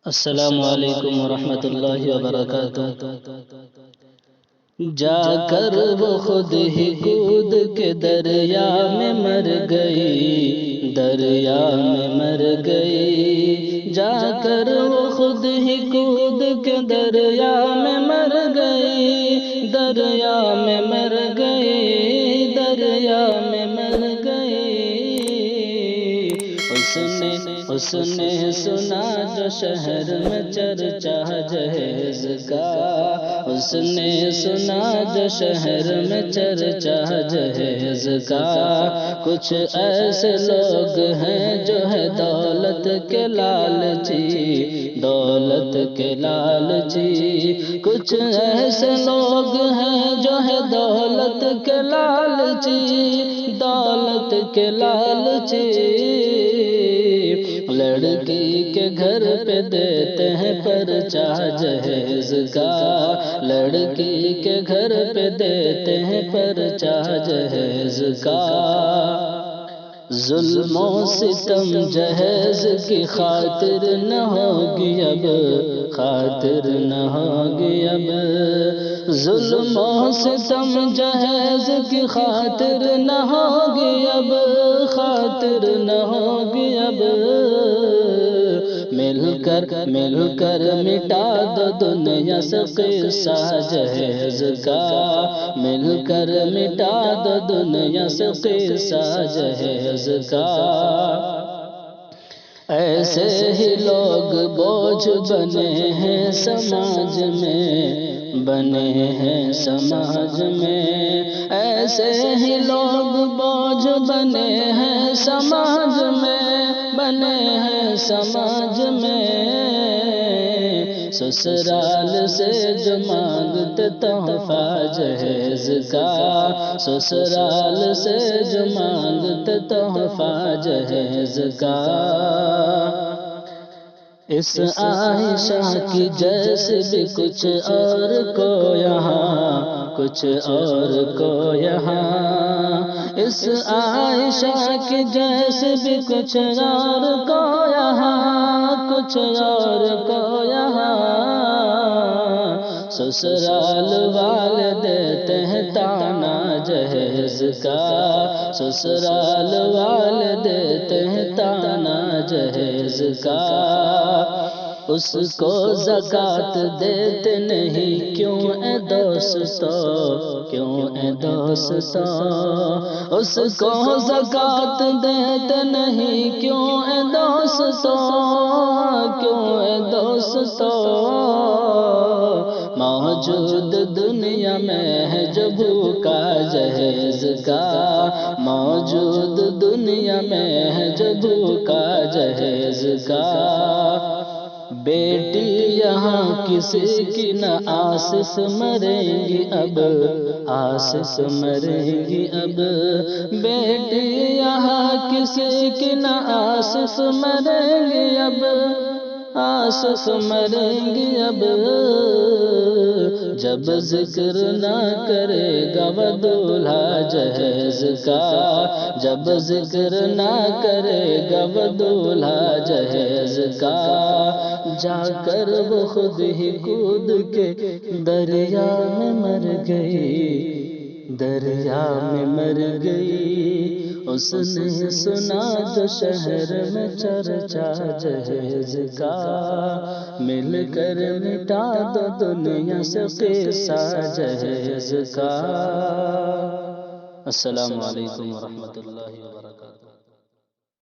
السلام علیکم ورحمۃ اللہ وبرکاتہ۔ جا کر وہ خود ہی کود کے دریا میں مر گئی، دریا میں مر گئی۔ جا کر وہ خود ہی کود کے دریا میں مر گئی، دریا میں مر گئی، دریا میں مر گئی۔ اس نے سنا جو شہر میں چرچا جہیز کا، اس نے سنا جو شہر میں چرچا جہیز کا۔ کچھ ایسے لوگ ہیں جو ہے دولت کے لالچی، دولت کے لالچی۔ کچھ ایسے لوگ ہیں جو ہے دولت کے لالچی، دولت کے لالچی۔ لڑکی کے گھر پہ دیتے ہیں پرچہ جہیز کا، لڑکی کے گھر پہ دیتے ہیں پرچہ جہیز کا۔ ظلم و ستم جہیز کی خاطر نہ ہوگی اب، خاطر نہ ہوگی اب۔ ظلم و ستم جہیز کی خاطر نہ ہوگی اب، خاطر نہ ہوگی اب۔ مل کر مٹا دو دنیا سے قصہ جہیز کا، مل کر مٹا دو دنیا سے قصہ جہیز کا۔ ایسے ہی لوگ بوجھ بنے ہیں سماج میں، بنے ہیں سماج میں۔ ایسے ہی لوگ بوجھ بنے ہیں سماج میں، بنے ہیں سماج میں۔ سسرال سے جو مانگتے تحفہ جہیز کا، سسرال سے جو مانگتے تحفہ جہیز کا۔ اس عائشہ کی جیسے بھی کچھ اور کو یہاں، کچھ اور کو یہاں۔ اس عائشہ کی جیسے بھی کچھ اور کو یہاں، کچھ اور کو یہاں۔ سسرال والے دیتے ہیں تانا جہیز کا، سسرال والے دیتے ہیں تانا جہیز کا۔ اس کو زکوٰۃ دیتے نہیں کیوں اے دوستو، کیوں اے دوستو۔ اس کو زکوٰۃ دیتے نہیں کیوں اے دوستو، کیوں اے دوستو۔ موجود دنیا میں ہے جو بھوکا جہیز کا، موجود دنیا میں ہے جو بھوکا جہیز کا۔ بیٹی یہاں کسی کی نہ آسس مریں گی اب، آسس مریں گی اب۔ بیٹی یہاں کسی کی نہ آسس مریں گی اب، آسس مریں گی اب۔ جب ذکر نہ کرے گا وہ دولہا جہیز کا، جب ذکر نہ کرے گا وہ دولہا جہیز کا۔ جا کر وہ خود ہی کود کے دریا میں مر گئی، دریا میں مر گئی۔ اس نے سنا جو شہر میں چرچا جہیز کا، مل کر مٹا دو دنیا سے قصہ جہیز کا۔ السلام علیکم ورحمۃ اللہ وبرکاتہ۔